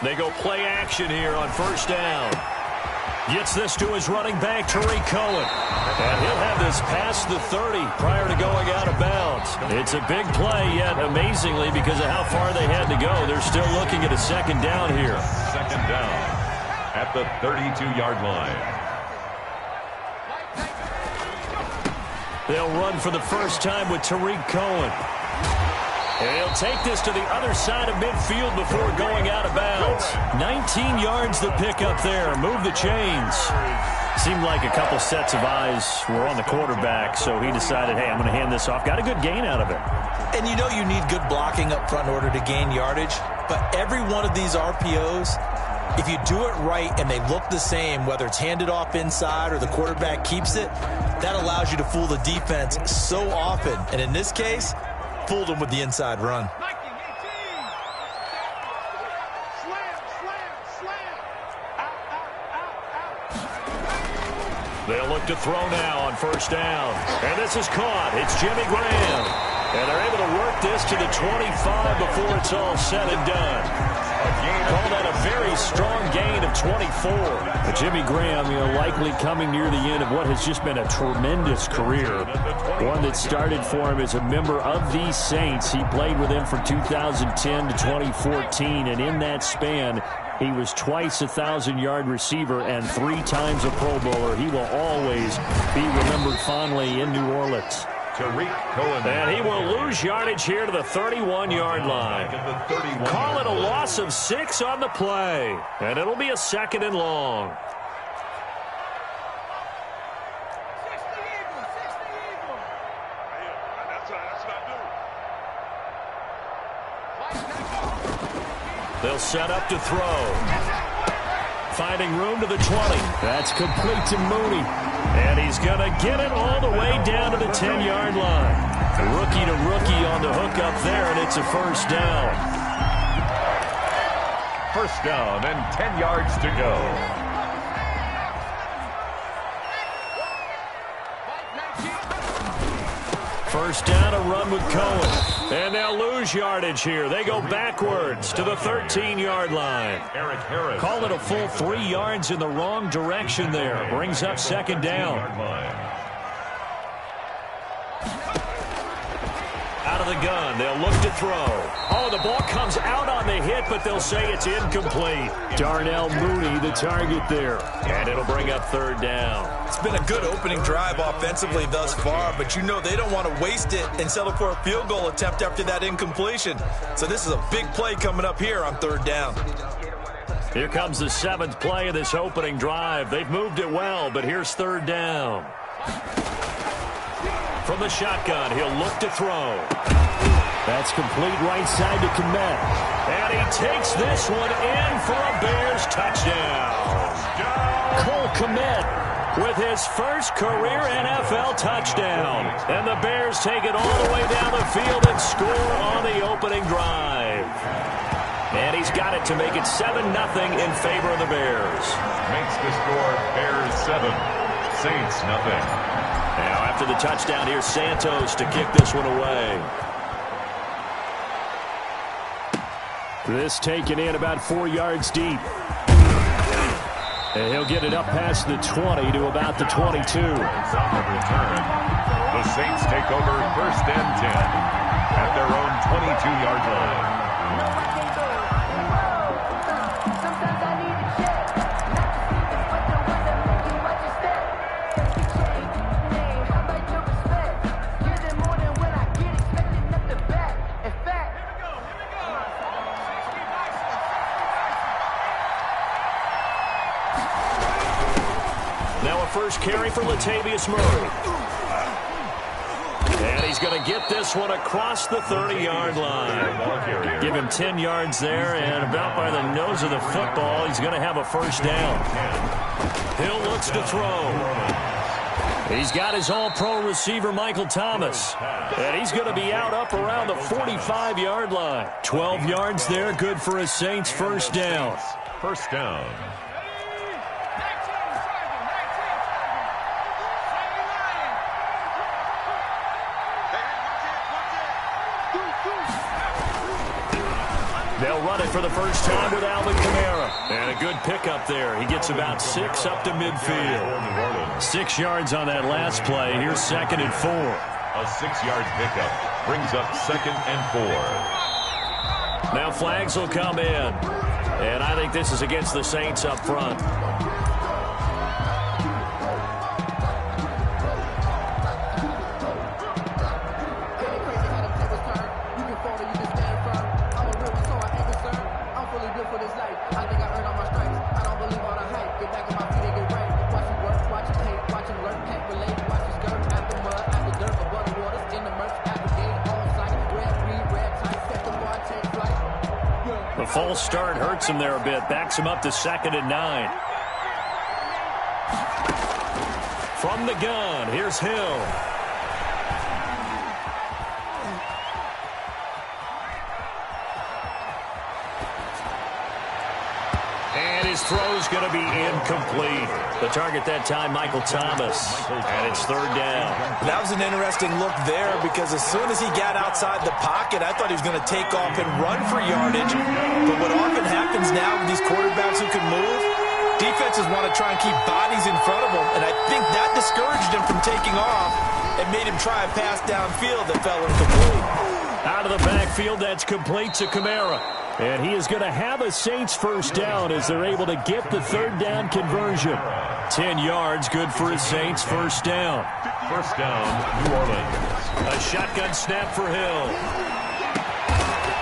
They go play action here on first down. Gets this to his running back, Tariq Cohen. And he'll have this past the 30 prior to going out of bounds. It's a big play, yet amazingly, because of how far they had to go, they're still looking at a second down here. Second down at the 32-yard line. They'll run for the first time with Tariq Cohen. And he'll take this to the other side of midfield before going out of bounds. 19 yards to pick up there. Move the chains. Seemed like a couple sets of eyes were on the quarterback, so he decided, hey, I'm going to hand this off. Got a good gain out of it. And you know you need good blocking up front in order to gain yardage, but every one of these RPOs, if you do it right and they look the same, whether it's handed off inside or the quarterback keeps it, that allows you to fool the defense so often. And in this case, fooled them with the inside run. They'll look to throw now on first down. And this is caught. It's Jimmy Graham. And they're able to work this to the 25 before it's all said and done. Call that a very strong gain of 24. But Jimmy Graham, likely coming near the end of what has just been a tremendous career. One that started for him as a member of the Saints. He played with them from 2010 to 2014, and in that span, he was twice a 1,000-yard receiver and 3 times a Pro Bowler. He will always be remembered fondly in New Orleans. Tariq Cohen. And he will lose yardage here to the 31-yard line. Call it a loss of 6 on the play. And it'll be a second and long. They'll set up to throw. Finding room to the 20. That's complete to Mooney. And he's going to get it all the way down to the 10-yard line. Rookie to rookie on the hook up there, and it's a first down. First down and 10 yards to go. First down, a run with Cohen. And they'll lose yardage here. They go backwards to the 13-yard line. Call it a full 3 yards in the wrong direction there. Brings up second down. Out of the gun, they'll look to throw. Oh, the ball comes out on the hit, but they'll say it's incomplete. Darnell Mooney, the target there. And it'll bring up third down. It's been a good opening drive offensively thus far, but you know they don't want to waste it and settle for a field goal attempt after that incompletion. So this is a big play coming up here on third down. Here comes the 7th play of this opening drive. They've moved it well, but here's third down. From the shotgun, he'll look to throw. That's complete right side to Kmet. And he takes this one in for a Bears touchdown. Cole Kmet with his first career NFL touchdown. And the Bears take it all the way down the field and score on the opening drive. And he's got it to make it 7-0 in favor of the Bears. Makes the score Bears 7, Saints nothing. Now after the touchdown, here's Santos to kick this one away. This taken in about 4 yards deep. And he'll get it up past the 20 to about the 22. On the return, the Saints take over first and 10 at their own 22-yard line. First carry for Latavius Murray. And he's going to get this one across the 30-yard line. Give him 10 yards there, and about by the nose of the football, he's going to have a first down. Hill looks to throw. He's got his all-pro receiver, Michael Thomas. And he's going to be out up around the 45-yard line. 12 yards there, good for a Saints first down. First down. They'll run it for the first time with Alvin Kamara. And a good pickup there. He gets about 6 up to midfield. 6 yards on that last play. Here's 2nd and 4. A 6-yard pickup brings up 2nd and 4. Now flags will come in. And I think this is against the Saints up front. The false start hurts him there a bit. Backs him up to 2nd and 9. From the gun, here's Hill. And his throw's going to be incomplete. The target that time, Michael Thomas. And it's 3rd down. That was an interesting look there because as soon as he got outside the pocket, I thought he was going to take off and run for yardage. But what often happens now with these quarterbacks who can move, defenses want to try and keep bodies in front of them. And I think that discouraged him from taking off and made him try a pass downfield that fell incomplete. Out of the backfield, that's complete to Kamara. And he is going to have a Saints first down as they're able to get the 3rd down conversion. 10 yards, good for his Saints first down. First down, New Orleans. A shotgun snap for Hill.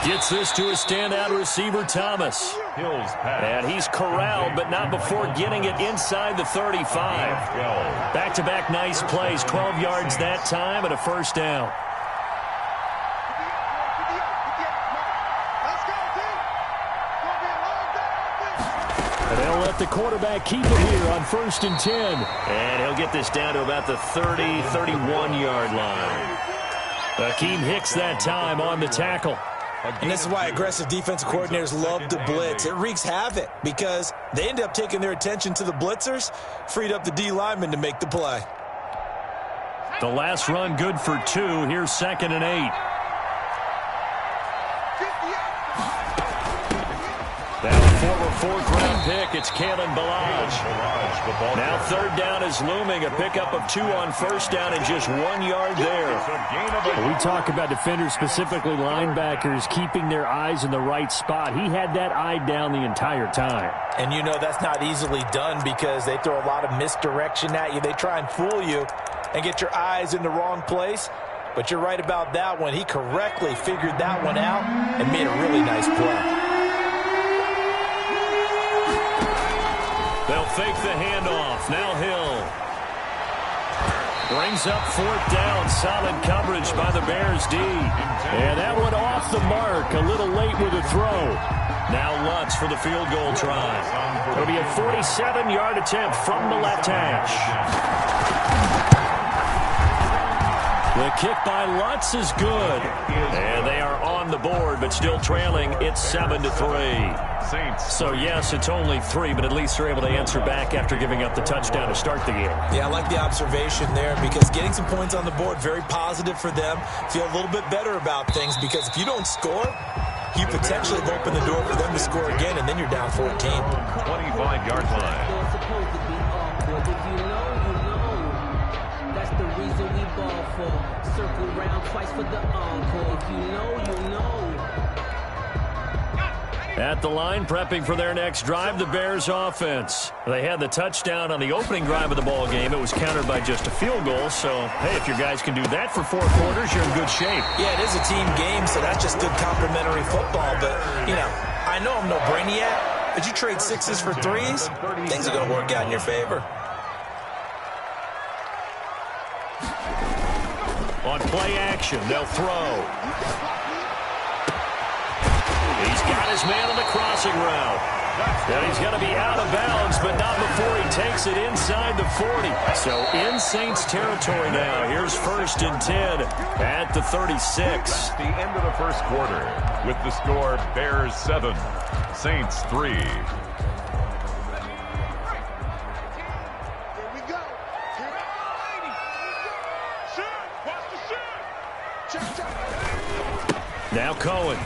Gets this to a standout receiver, Thomas. Hill's pass. And he's corralled, but not before getting it inside the 35. Back-to-back nice plays, 12 yards that time and a first down. And they'll let the quarterback keep it here on 1st and 10. And he'll get this down to about the 30, 31-yard line. Akeem Hicks that time on the tackle. And this is why aggressive defensive coordinators love to blitz. It wreaks havoc because they end up taking their attention to the blitzers, freed up the D lineman to make the play. The last run good for 2. Here's 2nd and 8. That former 4th-round pick, it's Kalen Ballage. Now 3rd down is looming. A pickup of 2 on 1st down and just 1 yard there. We talk about defenders, specifically linebackers, keeping their eyes in the right spot. He had that eye down the entire time. And you know that's not easily done because they throw a lot of misdirection at you. They try and fool you and get your eyes in the wrong place. But you're right about that one. He correctly figured that one out and made a really nice play. They'll fake the handoff. Now Hill. Brings up 4th down. Solid coverage by the Bears D. And that one off the mark. A little late with the throw. Now Lutz for the field goal try. It'll be a 47-yard attempt from the left hash. The kick by Lutz is good. And they are on the board, but still trailing. It's 7-3. So, yes, it's only 3, but at least they're able to answer back after giving up the touchdown to start the game. Yeah, I like the observation there because getting some points on the board, very positive for them. Feel a little bit better about things because if you don't score, you potentially have opened the door for them to score again, and then you're down 14. 25-yard line. That's the reason we ball for. Circle round twice for the encore. If you know, you know. At the line, prepping for their next drive, the Bears offense. They had the touchdown on the opening drive of the ball game. It was countered by just a field goal. So, hey, if your guys can do that for 4 quarters, you're in good shape. Yeah, it is a team game, so that's just good complementary football. But, you know, I know I'm no brainiac, but you trade 6s for 3s, things are going to work out in your favor. On play action, they'll throw. He's got his man on the crossing route. And he's going to be out of bounds, but not before he takes it inside the 40. So in Saints territory now. Here's 1st and 10 at the 36. The end of the first quarter with the score Bears 7, Saints 3. Now Cohen.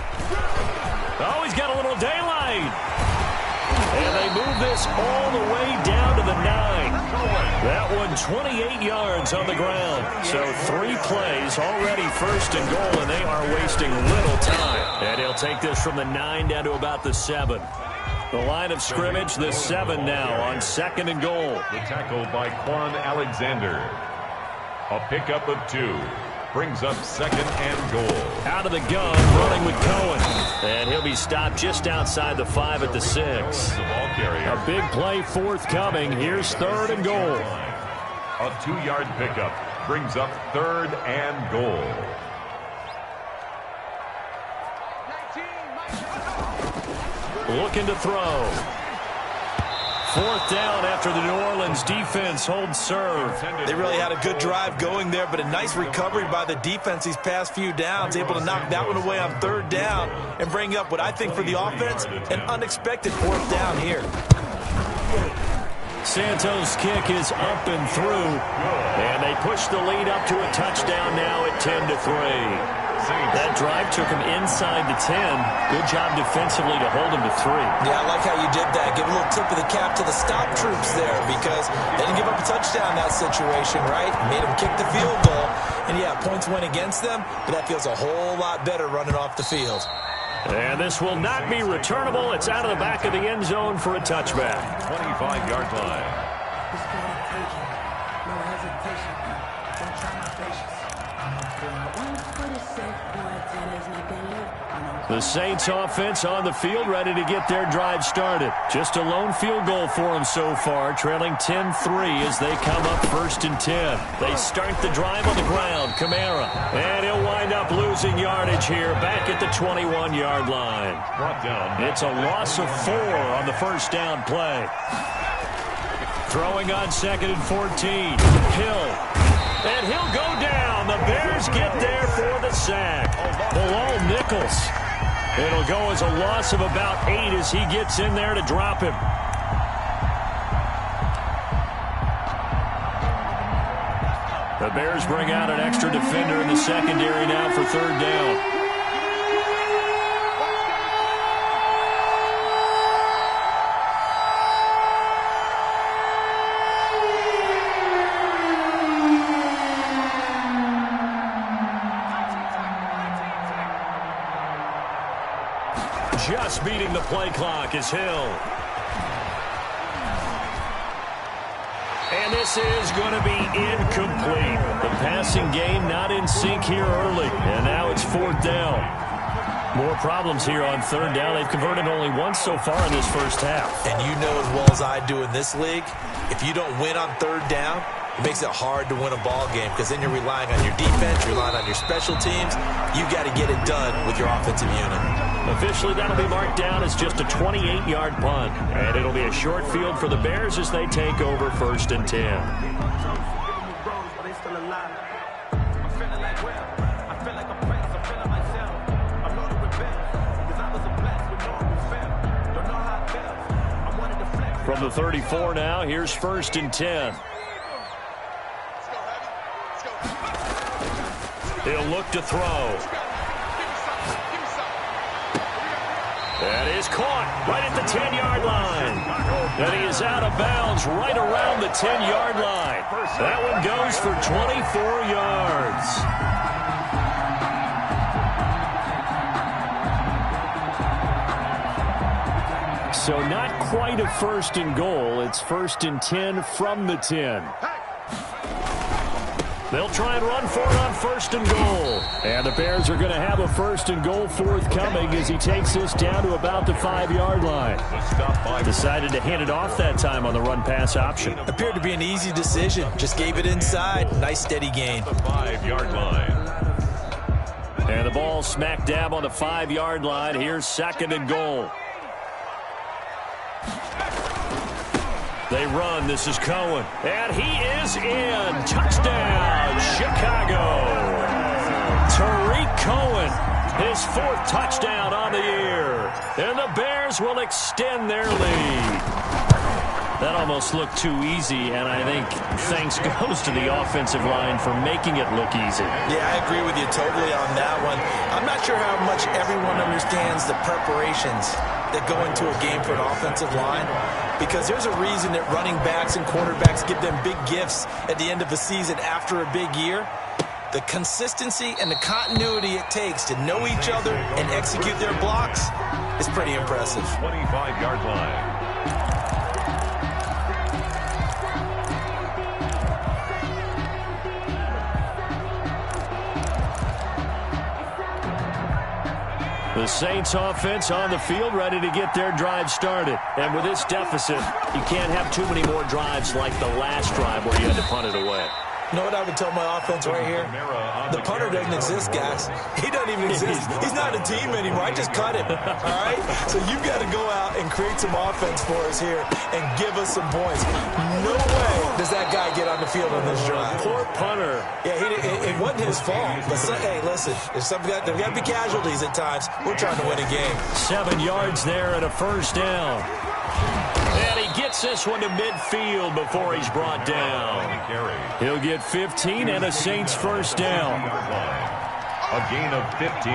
Oh, he's got a little daylight. And they move this all the way down to the 9. That one 28 yards on the ground. So 3 plays already first and goal, and they are wasting little time. And he'll take this from the 9 down to about the 7. The line of scrimmage, the 7 now on 2nd and goal. The tackle by Quan Alexander. A pickup of 2. Brings up 2nd and goal. Out of the gun, running with Cohen. And he'll be stopped just outside the 5 at the 6. The ball carrier. A big play forthcoming. Here's 3rd and goal. A 2-yard pickup brings up 3rd and goal. Looking to throw. 4th down after the New Orleans defense holds serve. They really had a good drive going there, but a nice recovery by the defense these past few downs, able to knock that one away on 3rd down and bring up what I think for the offense, an unexpected 4th down here. Santos' kick is up and through, and they push the lead up to a touchdown now at 10-3. That drive took him inside the 10. Good job defensively to hold him to 3. Yeah, I like how you did that. Give a little tip of the cap to the stop troops there, because they didn't give up a touchdown in that situation, right? Made them kick the field goal. And yeah, points went against them, but that feels a whole lot better running off the field. And this will not be returnable. It's out of the back of the end zone for a touchback. 25-yard line. No hesitation. Don't try my patience. The Saints offense on the field, ready to get their drive started. Just a lone field goal for them so far, trailing 10-3 as they come up 1st and 10. They start the drive on the ground. Kamara. And he'll wind up losing yardage here back at the 21-yard line. Brought down. It's a loss of 4 on the 1st down play. Throwing on 2nd and 14. Hill. And he'll go down. The Bears get there for the sack. Bilal Nichols. It'll go as a loss of about 8 as he gets in there to drop him. The Bears bring out an extra defender in the secondary now for 3rd down. Just beating the play clock is Hill. And this is going to be incomplete. The passing game not in sync here early. And now it's 4th down. More problems here on 3rd down. They've converted only once so far in this 1st half. And you know as well as I do in this league, if you don't win on 3rd down, it makes it hard to win a ball game, because then you're relying on your defense, you're relying on your special teams. You've got to get it done with your offensive unit. Officially, that'll be marked down as just a 28-yard punt. And it'll be a short field for the Bears as they take over 1st and 10. From the 34 now, here's 1st and 10. He'll look to throw. That is caught right at the 10-yard line. And he is out of bounds right around the 10-yard line. That one goes for 24 yards. So not quite a 1st and goal. It's 1st and 10 from the 10. They'll try and run for it on 1st and goal. And the Bears are going to have a 1st and goal forthcoming as he takes this down to about the 5-yard line. Decided to hand it off that time on the run-pass option. Appeared to be an easy decision. Just gave it inside. Nice steady gain. The 5-yard line. And the ball smack dab on the 5-yard line. Here's 2nd and goal. They run. This is Cohen. And he is in. Touchdown, Chicago. Tariq Cohen, his 4th touchdown on the year. And the Bears will extend their lead. That almost looked too easy, and I think thanks goes to the offensive line for making it look easy. Yeah, I agree with you totally on that one. I'm not sure how much everyone understands the preparations that go into a game for an offensive line, because there's a reason that running backs and quarterbacks give them big gifts at the end of the season after a big year. The consistency and the continuity it takes to know each other and execute their blocks is pretty impressive. 25-yard line. The Saints offense on the field, ready to get their drive started. And with this deficit, you can't have too many more drives like the last drive where you had to punt it away. You know what I would tell my offense right here? The punter doesn't exist, guys. He doesn't even exist. He's not a team anymore. I just cut him, all right? So you've got to go out and create some offense for us here and give us some points. No way does that guy get on the field on this drive. Poor punter. Yeah, it wasn't his fault. But, hey, listen, there's got to be casualties at times. We're trying to win a game. 7 yards there and a first down. And he gets this one to midfield before he's brought down. He'll get 15 and a Saints first down. A gain of 15.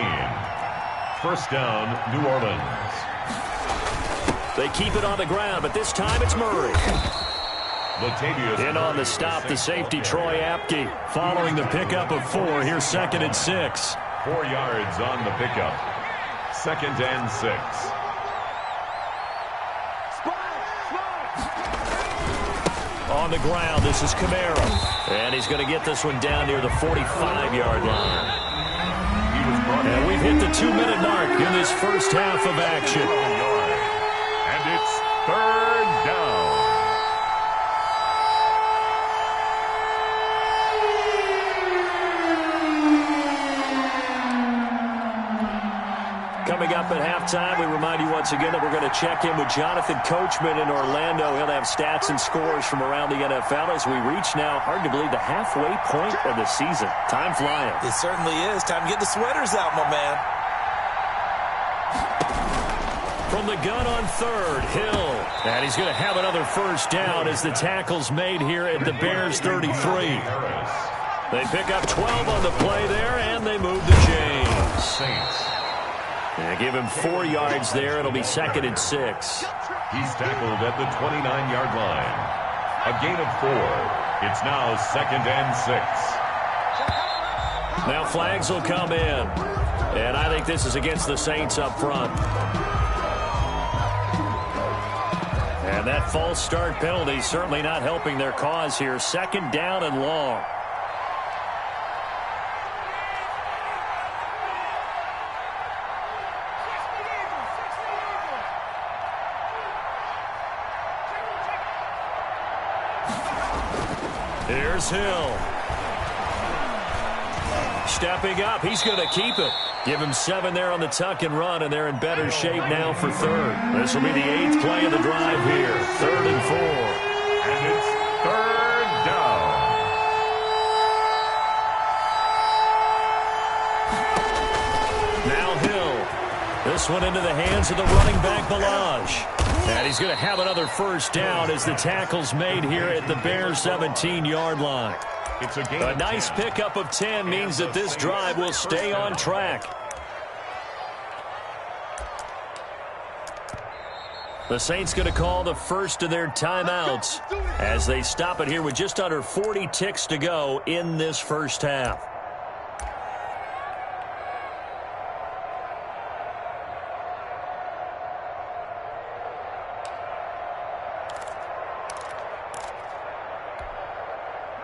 First down, New Orleans. They keep it on the ground, but this time it's Murray. In on the stop, the safety, Troy Apke, following the pickup of 4. Here's 2nd and 6. 4 yards on the pickup. 2nd and 6. On the ground, this is Kamara. And he's going to get this one down near the 45-yard line. And we've hit the 2-minute mark in this first half of action. And it's 3rd down. Coming up at halftime, we remind you once again that we're going to check in with Jonathan Coachman in Orlando. He'll have stats and scores from around the NFL as we reach now, hard to believe, the halfway point of the season. Time flying. It certainly is. Time to get the sweaters out, my man. From the gun on 3rd, Hill. And he's going to have another first down as the tackle's made here at the Bears 33. They pick up 12 on the play there, and they move the chains. Saints. And give him 4 yards there. It'll be 2nd and 6. He's tackled at the 29-yard line. A gain of 4. It's now 2nd and 6. Now flags will come in. And I think this is against the Saints up front. And that false start penalty certainly not helping their cause here. 2nd down and long. Here's Hill. Stepping up. He's going to keep it. Give him 7 there on the tuck and run, and they're in better shape now for 3rd. This will be the 8th play of the drive here. 3rd and 4. And it's 3rd down. Now Hill. This one into the hands of the running back, Balaj. And he's going to have another first down as the tackle's made here at the Bears 17-yard line. It's a nice pickup of 10 means that this drive will stay on track. The Saints going to call the first of their timeouts as they stop it here with just under 40 ticks to go in this first half.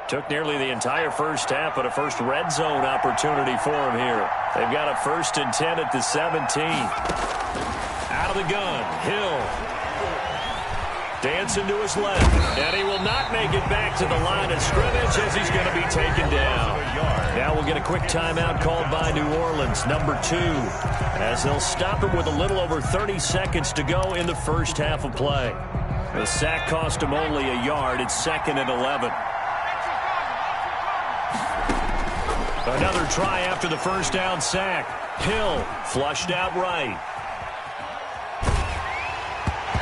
Took nearly the entire first half, but a first red zone opportunity for him here. They've got a 1st and 10 at the 17. Out of the gun, Hill. Dancing to his left, and he will not make it back to the line of scrimmage as he's going to be taken down. Now we'll get a quick timeout called by New Orleans, number 2, as they'll stop him with a little over 30 seconds to go in the first half of play. The sack cost him only a yard. It's 2nd and 11. Another try after the first down sack. Hill flushed out right.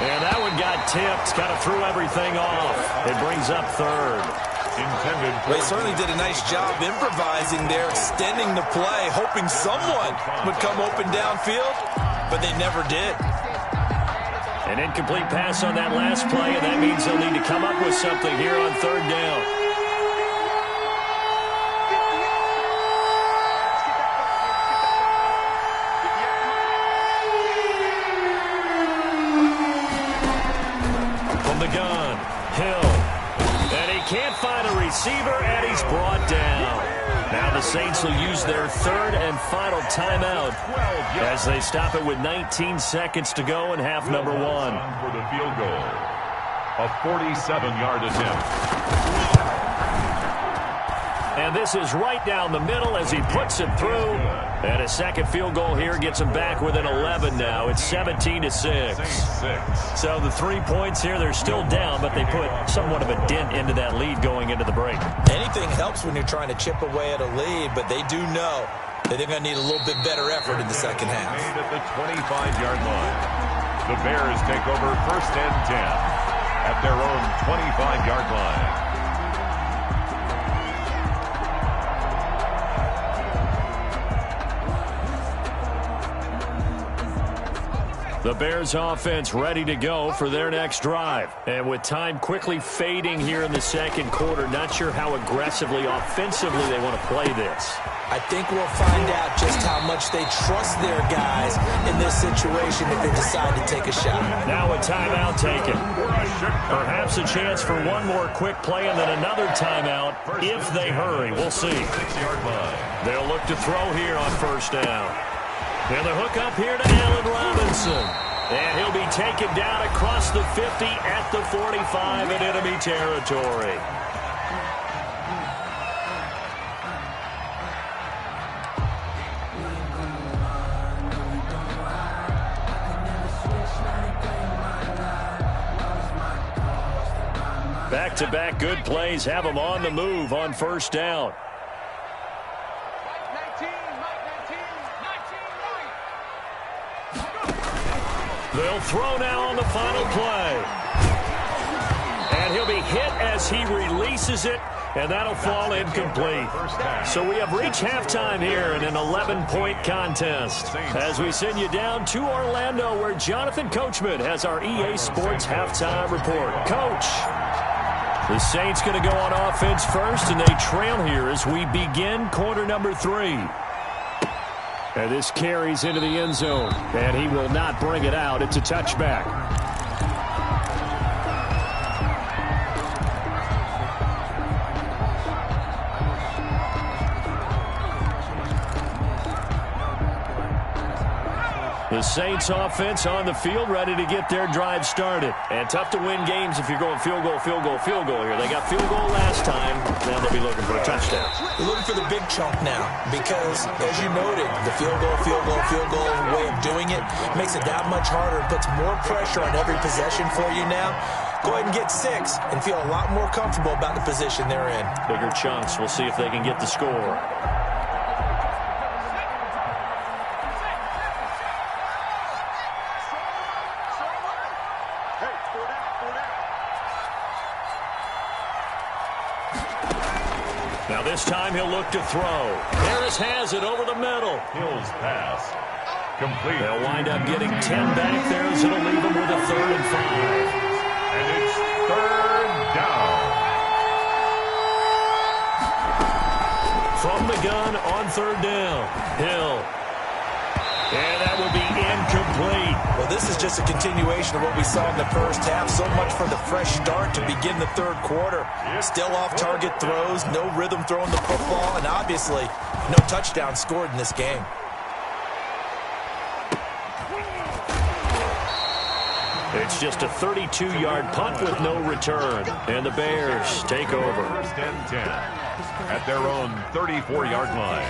And that one got tipped, kind of threw everything off. It brings up third. They certainly did a nice job improvising there, extending the play, hoping someone would come open downfield, but they never did. An incomplete pass on that last play, and that means they'll need to come up with something here on third down. From the gun, Hill. And he can't find a receiver, and he's brought down. Now the Saints will use their third and final timeout as they stop it with 19 seconds to go in half number one. For the field goal, a 47-yard attempt. And this is right down the middle as he puts it through. And a second field goal here gets him back within 11 now. It's 17-6. So the 3 points here, they're still down, but they put somewhat of a dent into that lead going into the break. Anything helps when you're trying to chip away at a lead, but they do know that they're going to need a little bit better effort in the second half. At the 25-yard line, the Bears take over first and 10 at their own 25-yard line. The Bears offense ready to go for their next drive. And with time quickly fading here in the second quarter, not sure how aggressively, offensively they want to play this. I think we'll find out just how much they trust their guys in this situation if they decide to take a shot. Now a timeout taken. Perhaps a chance for one more quick play and then another timeout if they hurry. We'll see. They'll look to throw here on first down. And the hook up here to Allen Robinson. And he'll be taken down across the 50 at the 45 in enemy territory. Back-to-back good plays have them on the move on first down. They'll throw now on the final play. And he'll be hit as he releases it, and that'll fall incomplete. So we have reached halftime here in an 11-point contest. As we send you down to Orlando, where Jonathan Coachman has our EA Sports halftime report. Coach, the Saints going to go on offense first, and they trail here as we begin quarter number 3. And this carries into the end zone. And he will not bring it out. It's a touchback. The Saints offense on the field ready to get their drive started. And tough to win games if you're going field goal, field goal, field goal here. They got field goal last time. Now they'll be looking for a touchdown. They're looking for the big chunk now because, as you noted, the field goal way of doing it makes it that much harder and puts more pressure on every possession for you now. Go ahead and get 6 and feel a lot more comfortable about the position they're in. Bigger chunks. We'll see if they can get the score. Now this time he'll look to throw. Harris has it over the middle. Hill's pass. Complete. They'll wind up getting 10 back there as it'll leave them with a 3rd and 5. And it's 3rd down. From the gun on 3rd down. Hill. And that will be incomplete. Well, this is just a continuation of what we saw in the first half. So much for the fresh start to begin the third quarter. Still off-target throws, no rhythm throwing the football, and obviously no touchdown scored in this game. It's just a 32-yard punt with no return. And the Bears take over. First and 10 at their own 34-yard line.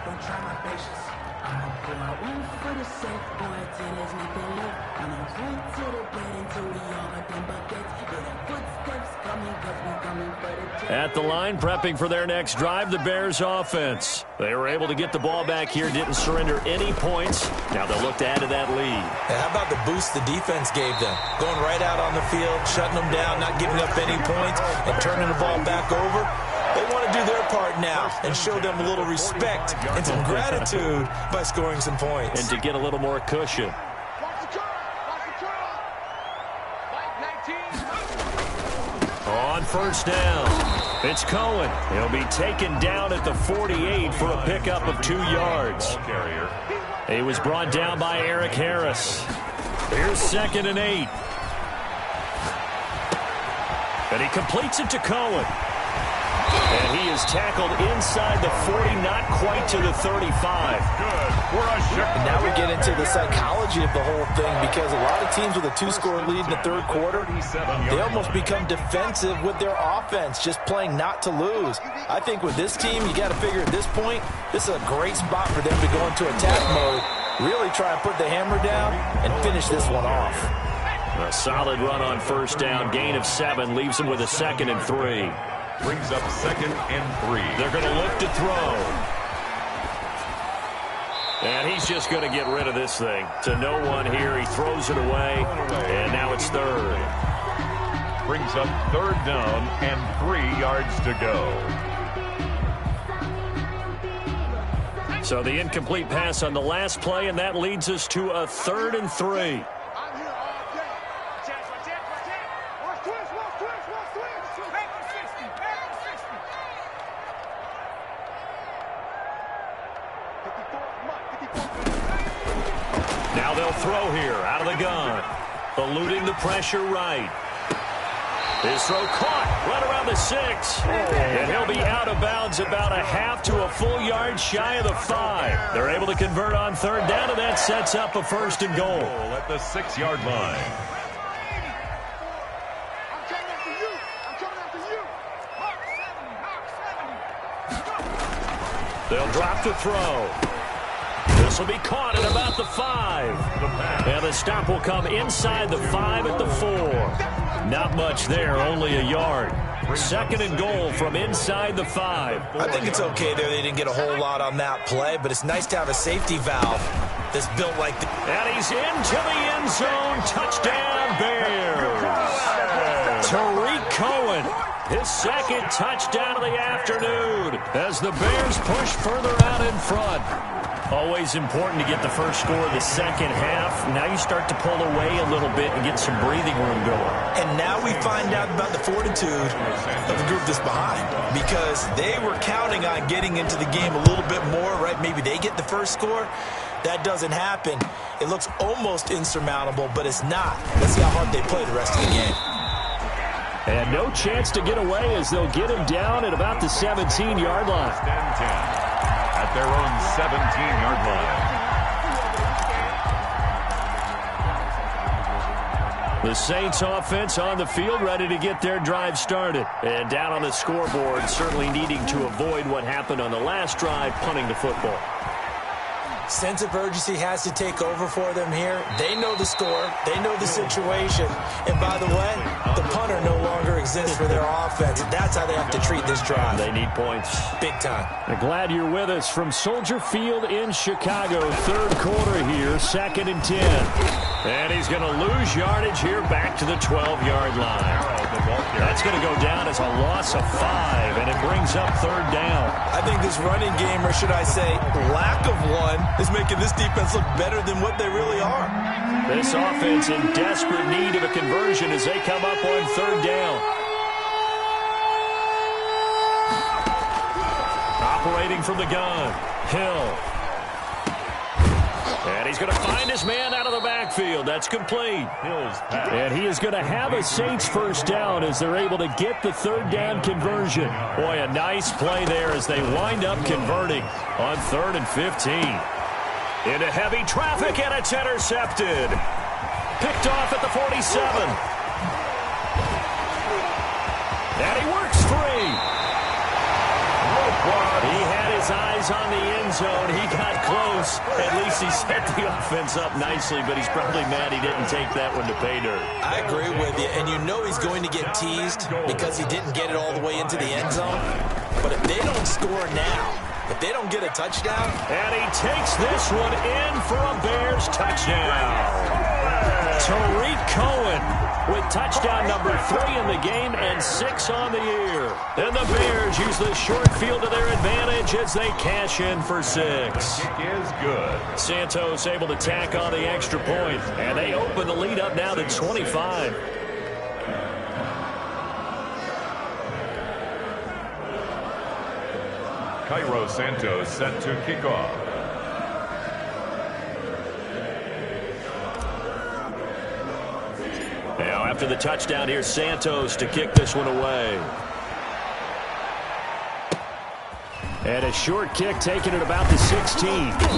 don't try my patience. I'ma pull out one for the safe, boy, till there's nothing left. I'ma run to the bed until we all got them buckets. Hear the footsteps coming, cause we coming for the check. At the line, prepping for their next drive, the Bears offense. They were able to get the ball back here, didn't surrender any points. Now they'll look to add to that lead. And how about the boost the defense gave them? Going right out on the field, shutting them down, not giving up any points, and turning the ball back over. They want to do their part now and show them a little respect and some gratitude by scoring some points. And to get a little more cushion. On first down, it's Cohen. He'll be taken down at the 48 for a pickup of 2 yards. He was brought down by Eric Harris. Here's 2nd and 8. And he completes it to Cohen. And he is tackled inside the 40, not quite to the 35. And now we get into the psychology of the whole thing, because a lot of teams with a 2-score lead in the third quarter, they almost become defensive with their offense, just playing not to lose. I think with this team, you got to figure at this point, this is a great spot for them to go into attack mode, really try and put the hammer down and finish this one off. A solid run on first down, gain of 7, leaves him with a 2nd and 3. Brings up 2nd and 3. They're going to look to throw. And he's just going to get rid of this thing. To no one here. He throws it away. And now it's 3rd. Brings up 3rd down and 3 yards to go. So the incomplete pass on the last play, and that leads us to a 3rd and 3. Now they'll throw here out of the gun. Eluding the pressure right. His throw caught right around the 6. And he'll be out of bounds about a half to a full yard shy of the 5. They're able to convert on 3rd down, and that sets up a 1st and goal. At the 6-yard line. They'll drop the throw. This will be caught at about the 5. And the stop will come inside the 5 at the 4. Not much there, only a yard. 2nd and goal from inside the 5. I think it's okay there. They didn't get a whole lot on that play, but it's nice to have a safety valve that's built like the... And he's into the end zone. Touchdown, Bears. Tariq Cohen, his 2nd touchdown of the afternoon as the Bears push further out in front. Always important to get the first score of the second half. Now you start to pull away a little bit and get some breathing room going. And now we find out about the fortitude of the group that's behind, because they were counting on getting into the game a little bit more, right? Maybe they get the first score. That doesn't happen. It looks almost insurmountable, but it's not. Let's see how hard they play the rest of the game. And no chance to get away as they'll get him down at about the 17-yard line. At their own 17-yard line. The Saints offense on the field, ready to get their drive started. And down on the scoreboard, certainly needing to avoid what happened on the last drive, punting the football. Sense of urgency has to take over for them here. They know the score. They know the situation. And by the way, the punter no longer exists for their offense. And that's how they have to treat this drive. They need points. Big time. I'm glad you're with us from Soldier Field in Chicago. 3rd quarter here, 2nd and 10. And he's going to lose yardage here back to the 12-yard line. That's going to go down as a loss of 5, and it brings up 3rd down. I think this running game, or should I say lack of one, is making this defense look better than what they really are. This offense in desperate need of a conversion as they come up on 3rd down. Operating from the gun, Hill. And he's going to find his man out of the backfield. That's complete. And he is going to have a Saints first down as they're able to get the 3rd down conversion. Boy, a nice play there as they wind up converting on 3rd and 15. Into heavy traffic, and it's intercepted. Picked off at the 47. And he works free. He had his his eyes on the end zone. He got close. At least he set the offense up nicely, but he's probably mad he didn't take that one to pay dirt. I agree with you, and you know he's going to get teased because he didn't get it all the way into the end zone. But if they don't score now, if they don't get a touchdown. And he takes this one in for a Bears touchdown. Tariq Cohen with touchdown number 3 in the game and 6 on the year. And the Bears use this short field to their advantage as they cash in for 6. Kick is good. Santos able to tack on the extra point, and they open the lead up now to 25. Cairo Santos set to kick off. Now after the touchdown, here's Santos to kick this one away. And a short kick taken at about the 16.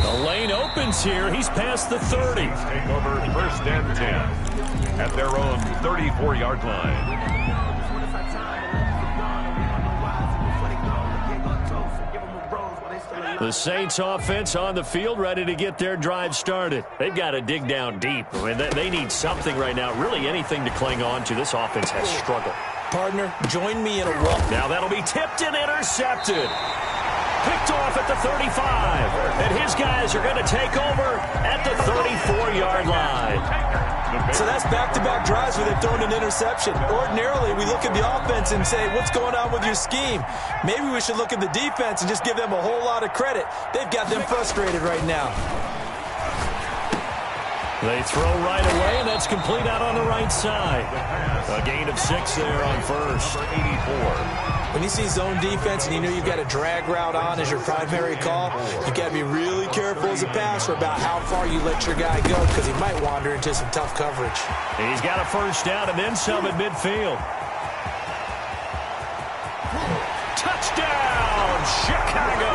The lane opens here. He's past the 30. Take over 1st and 10 at their own 34-yard line. The Saints offense on the field, ready to get their drive started. They've got to dig down deep. I mean, they need something right now, really anything to cling on to. This offense has struggled. Partner, join me in a walk. Now that'll be tipped and intercepted. Picked off at the 35. And his guys are going to take over at the 34-yard line. So that's back-to-back drives where they've thrown an interception. Ordinarily, we look at the offense and say, what's going on with your scheme? Maybe we should look at the defense and just give them a whole lot of credit. They've got them frustrated right now. They throw right away, and that's complete out on the right side. A gain of 6 there on first. 84. When you see zone defense and you know you've got a drag route on as your primary call, you've got to be really careful as a passer about how far you let your guy go because he might wander into some tough coverage. He's got a first down and then some at midfield. Touchdown, Chicago!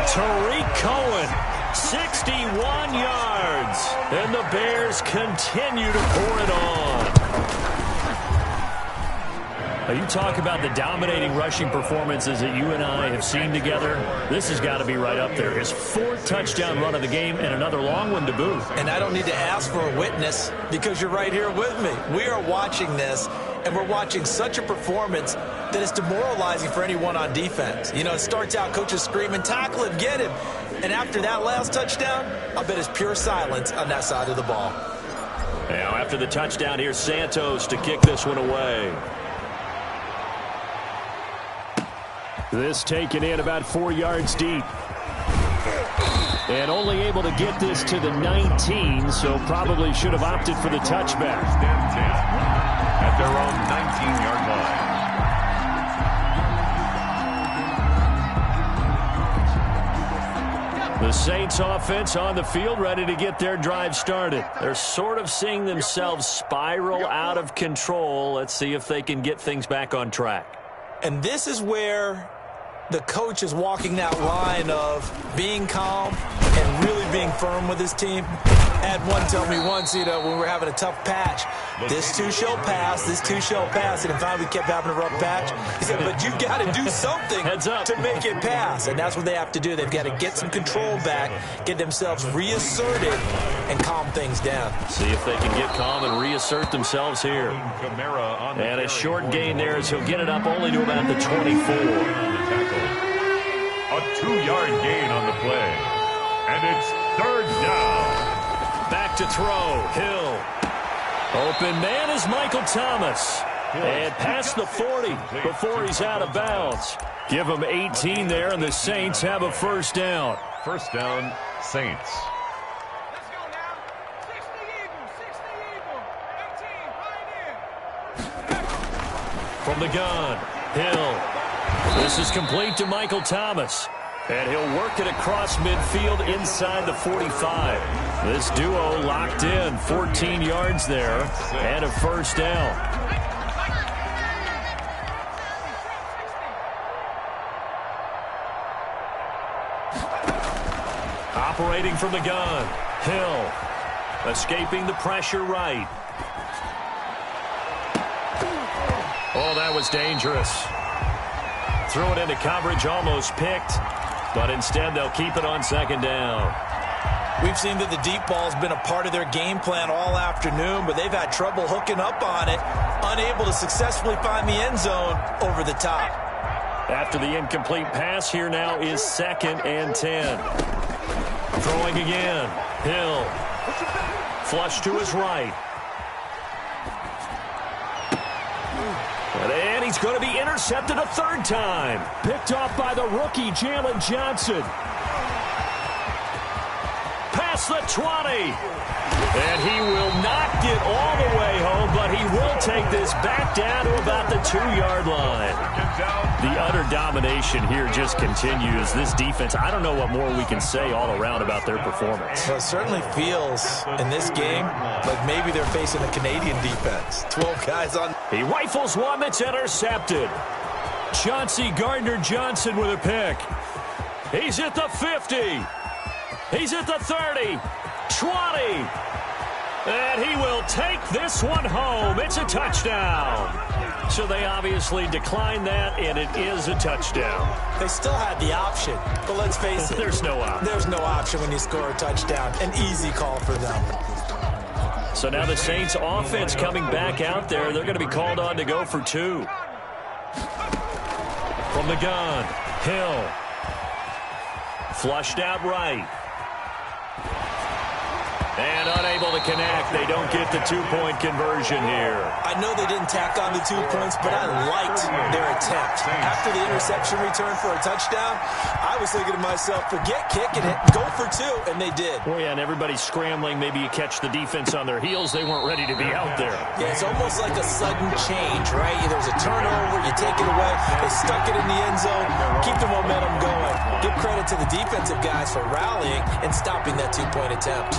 Tariq Cohen, 61 yards. And the Bears continue to pour it on. Now you talk about the dominating rushing performances that you and I have seen together. This has got to be right up there. His 4th touchdown run of the game and another long one to boot. And I don't need to ask for a witness because you're right here with me. We are watching this, and we're watching such a performance that it's demoralizing for anyone on defense. You know, it starts out coaches screaming, tackle him, get him. And after that last touchdown, I bet it's pure silence on that side of the ball. Now after the touchdown, here's Santos to kick this one away. This taken in about 4 yards deep. And only able to get this to the 19, so probably should have opted for the touchback. At their own 19-yard line. The Saints offense on the field, ready to get their drive started. They're sort of seeing themselves spiral out of control. Let's see if they can get things back on track. And this is where the coach is walking that line of being calm and really being firm with his team. Had one tell me once, you know, when we were having a tough patch, this too shall pass, this too shall pass. And finally we kept having a rough patch. He said, but you've got to do something to make it pass. And that's what they have to do. They've got to get some control back, get themselves reasserted, and calm things down. See if they can get calm and reassert themselves here. And a short gain there as he'll get it up only to about the 24. A 2-yard gain on the play. And it's 3rd down. Back to throw. Hill. Open man is Michael Thomas. And past the 40 before he's out of bounds. Give him 18 there, and the Saints have a first down. First down, Saints. Let's go now. 60 Eagles. 18, right in. From the gun, Hill. This is complete to Michael Thomas. And he'll work it across midfield inside the 45. This duo locked in, 14 yards there, and a first down. Operating from the gun, Hill. Escaping the pressure right. Oh, that was dangerous. threw it into coverage, almost picked, but instead they'll keep it on second down. We've seen that the deep ball has been a part of their game plan all afternoon, but they've had trouble hooking up on it, unable to successfully find the end zone over the top. After the incomplete pass, here now is 2nd and 10. Throwing again. Hill. Flush to his right. And he's going to be intercepted a third time. Picked off by the rookie, Jalen Johnson. Past the 20. And he will not get all the way home, but he will take this back down to about the 2-yard line. The utter domination here just continues. This defense, I don't know what more we can say all around about their performance. Well, it certainly feels in this game like maybe they're facing a Canadian defense. 12 guys on. He rifles one that's intercepted. Chauncey Gardner-Johnson with a pick. He's at the 50. He's at the 30. 20. And he will take this one home. It's a touchdown. So they obviously declined that, and it is a touchdown. They still had the option, but let's face it. There's no option. There's no option when you score a touchdown. An easy call for them. So now the Saints offense coming back out there. They're going to be called on to go for 2. From the gun, Hill. Flushed out right. And unable to connect. They don't get the 2-point conversion here. I know they didn't tack on the 2 points, but I liked their attempt. After the interception return for a touchdown, I was thinking to myself, forget kicking it, go for 2, and they did. Oh, yeah, and everybody's scrambling. Maybe you catch the defense on their heels. They weren't ready to be out there. Yeah, it's almost like a sudden change, right? There's a turnover, you take it away, they stuck it in the end zone, keep the momentum going. Give credit to the defensive guys for rallying and stopping that 2-point attempt.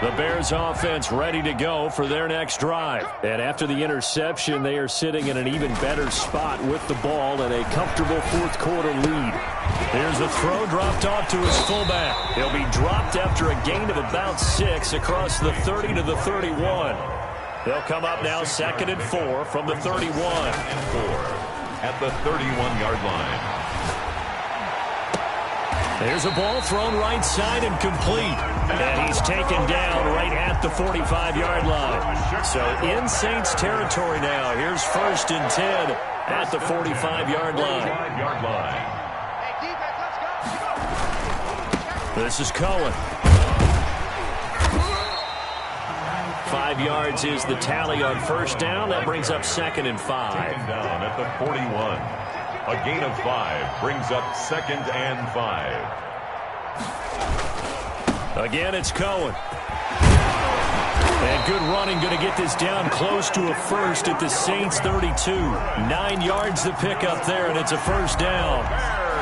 The Bears offense ready to go for their next drive. And after the interception, they are sitting in an even better spot with the ball and a comfortable fourth-quarter lead. Here's a throw dropped off to his fullback. He'll be dropped after a gain of about 6 across the 30 to the 31. They'll come up now 2nd and 4 from the 31. 4 at the 31-yard line. There's a ball thrown right side and complete. And he's taken down right at the 45-yard line. So in Saints territory now. Here's 1st and 10 at the 45-yard line. This is Cohen. 5 yards is the tally on 1st down. That brings up 2nd and 5. 2nd down at the 41. A gain of 5 brings up 2nd and 5. Again, it's Cohen. And good running, going to get this down close to a 1st at the Saints 32. 9 yards to pick up there, and it's a 1st down.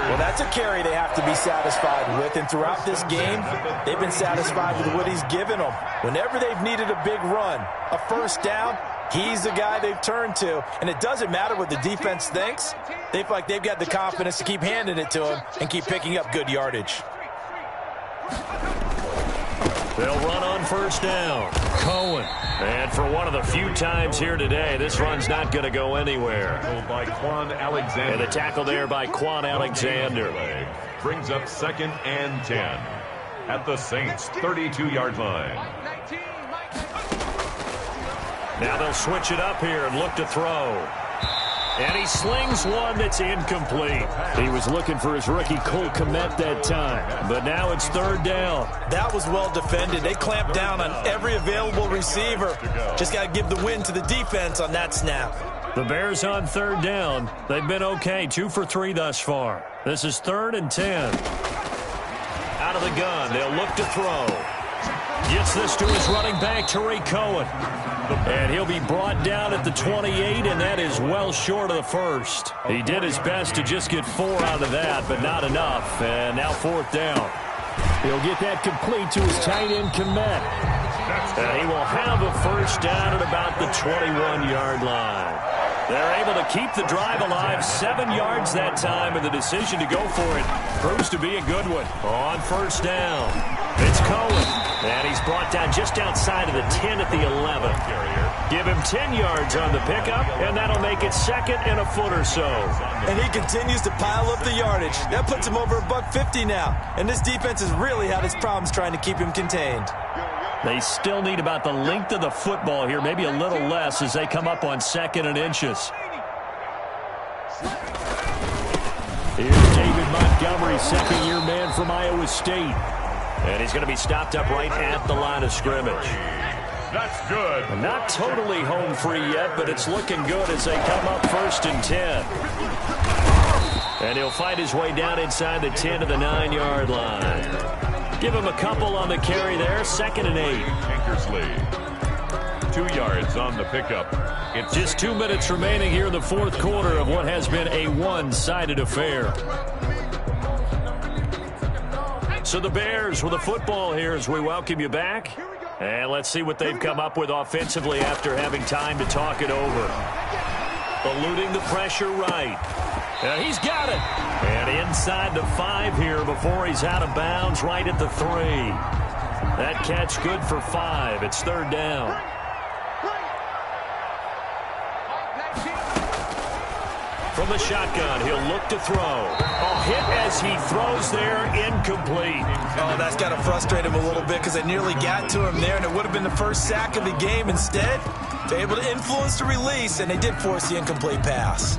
Well, that's a carry they have to be satisfied with, and throughout this game, they've been satisfied with what he's given them. Whenever they've needed a big run, a 1st down, he's the guy they've turned to, and it doesn't matter what the defense thinks. They feel like they've got the confidence to keep handing it to him and keep picking up good yardage. They'll run on 1st down. Cohen. And for one of the few times here today, this run's not going to go anywhere. By Quan Alexander. And the tackle there by Quan Alexander. Brings up 2nd and 10 at the Saints 32-yard line. Now they'll switch it up here and look to throw. And he slings one that's incomplete. He was looking for his rookie Cole Kmet that time. But now it's 3rd down. That was well defended. They clamped down on every available receiver. Just got to give the win to the defense on that snap. The Bears on 3rd down. They've been okay. 2 for 3 thus far. This is 3rd and 10. Out of the gun. They'll look to throw. Gets this to his running back, Tariq Cohen. And he'll be brought down at the 28, and that is well short of the 1st. He did his best to just get 4 out of that, but not enough. And now 4th down. He'll get that complete to his tight end, Kmet. And he will have a 1st down at about the 21-yard line. They're able to keep the drive alive, 7 yards that time, and the decision to go for it proves to be a good one on 1st down. It's Cohen. And he's brought down just outside of the 10 at the 11. Give him 10 yards on the pickup, and that'll make it second and a foot or so. And he continues to pile up the yardage. That puts him over $150 now. And this defense has really had its problems trying to keep him contained. They still need about the length of the football here, maybe a little less as they come up on 2nd and inches. Here's David Montgomery, second-year man from Iowa State. And he's going to be stopped up right at the line of scrimmage. That's good. Not totally home free yet, but it's looking good as they come up 1st and 10. And he'll fight his way down inside the 10 to the 9-yard line. Give him a couple on the carry there, 2nd and 8. Tankersley, 2 yards on the pickup. It's just 2 minutes remaining here in the 4th quarter of what has been a one-sided affair. So the Bears with the football here as we welcome you back. And let's see what they've come up with offensively after having time to talk it over. Eluding the pressure right. And he's got it. And inside the 5 here before he's out of bounds right at the 3. That catch good for 5. It's 3rd down. From the shotgun, he'll look to throw. A hit as he throws there, incomplete. Oh, that's got to frustrate him a little bit because they nearly got to him there, and it would have been the first sack of the game. Instead, they're able to influence the release, and they did force the incomplete pass.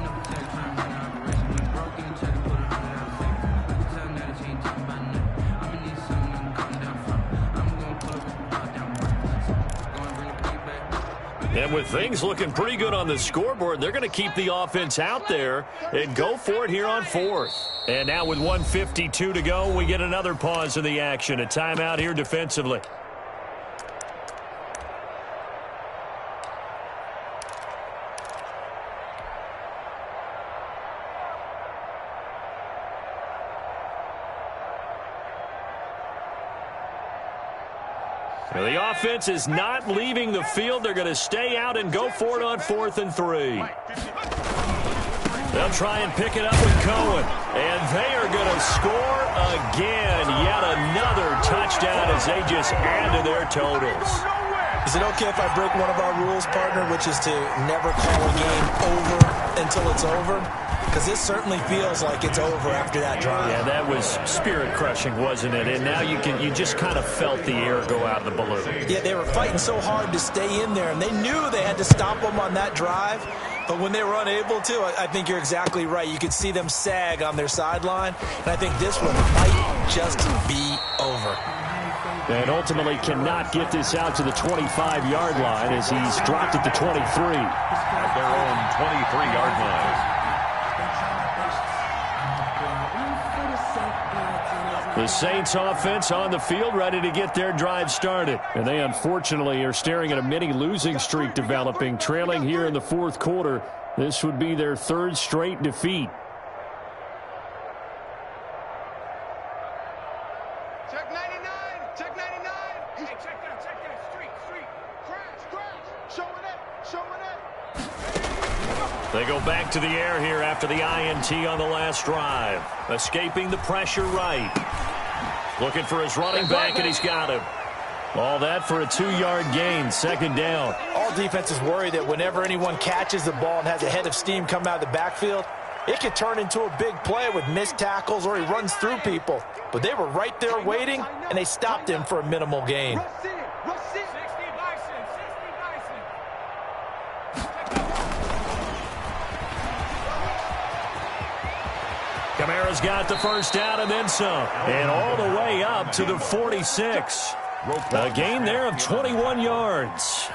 And with things looking pretty good on the scoreboard, they're going to keep the offense out there and go for it here on 4th. And now with 1:52 to go, we get another pause in the action. A timeout here defensively. Well, the offense is not leaving the field. They're going to stay out and go for it on 4th and 3. They'll try and pick it up with Cohen. And they are going to score again. Yet another touchdown as they just add to their totals. Is it okay if I break one of our rules, partner, which is to never call a game over until it's over? Because this certainly feels like it's over after that drive. Yeah, that was spirit-crushing, wasn't it? And now you just kind of felt the air go out of the balloon. Yeah, they were fighting so hard to stay in there, and they knew they had to stop them on that drive. But when they were unable to, I think you're exactly right. You could see them sag on their sideline, and I think this one might just be over. And ultimately cannot get this out to the 25-yard line as he's dropped at the 23. At their own 23-yard line. The Saints offense on the field ready to get their drive started. And they unfortunately are staring at a mini losing streak developing, trailing here in the 4th quarter. This would be their 3rd straight defeat. Check 99. Check 99. Hey, check that. Street. Crash. Show it. They go back to the air here after the INT on the last drive. Escaping the pressure right. Looking for his running back, and he's got him. All that for a 2-yard gain, 2nd down. All defenses worry that whenever anyone catches the ball and has a head of steam come out of the backfield, it could turn into a big play with missed tackles or he runs through people. But they were right there waiting, and they stopped him for a minimal gain. Kamara's got the 1st down and then some. And all the way up to the 46. A gain there of 21 yards.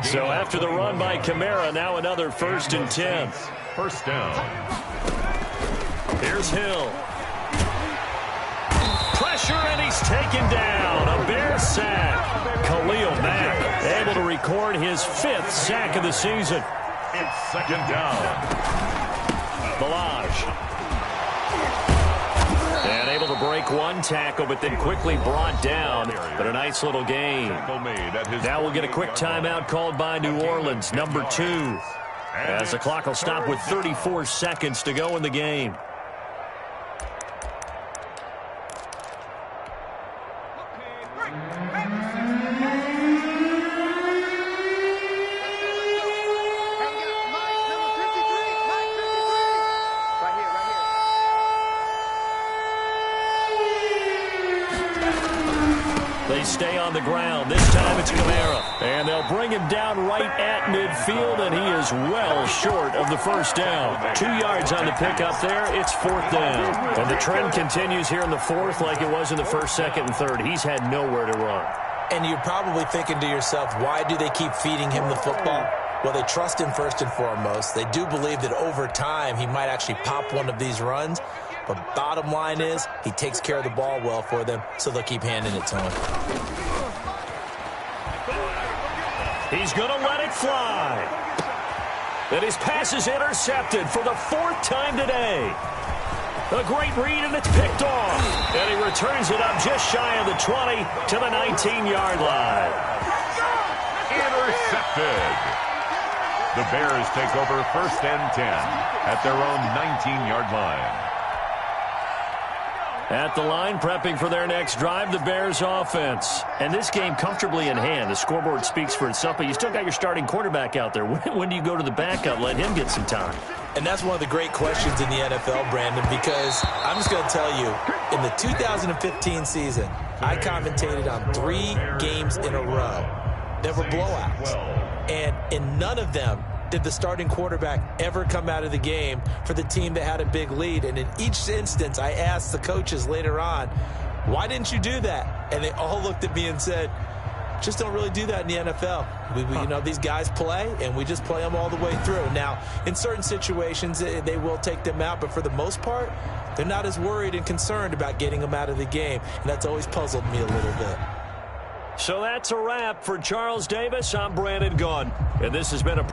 So after the run by Kamara, now another 1st and 10. 1st down. Here's Hill. Pressure, and he's taken down. A Bear sack. Khalil Mack able to record his 5th sack of the season. It's 2nd down. Balaj. And able to break one tackle, but then quickly brought down. But a nice little gain. Now we'll get a quick timeout called by New Orleans, number 2. As the clock will stop with 34 seconds to go in the game. They stay on the ground. This time it's Kamara. And they'll bring him down right at midfield, and he is well short of the first down. 2 yards on the pickup there. It's 4th down. And the trend continues here in the 4th like it was in the 1st, 2nd, and 3rd. He's had nowhere to run. And you're probably thinking to yourself, why do they keep feeding him the football? Well, they trust him first and foremost. They do believe that over time he might actually pop one of these runs. But bottom line is he takes care of the ball well for them, so they'll keep handing it to him. He's going to let it fly. And his pass is intercepted for the 4th time today. A great read, and it's picked off. And he returns it up just shy of the 20 to the 19-yard line. Intercepted. The Bears take over 1st and 10 at their own 19-yard line. At the line, prepping for their next drive, the Bears offense. And this game comfortably in hand. The scoreboard speaks for itself, but you still got your starting quarterback out there. When do you go to the backup? Let him get some time. And that's one of the great questions in the NFL, Brandon, because I'm just going to tell you, in the 2015 season, I commentated on 3 games in a row that were blowouts. And in none of them did the starting quarterback ever come out of the game for the team that had a big lead. And in each instance, I asked the coaches later on, why didn't you do that? And they all looked at me and said, just don't really do that in the NFL. You know, these guys play, and we just play them all the way through. Now, in certain situations, they will take them out, but for the most part, they're not as worried and concerned about getting them out of the game. And that's always puzzled me a little bit. So that's a wrap for Charles Davis. I'm Brandon Gaudin, and this has been a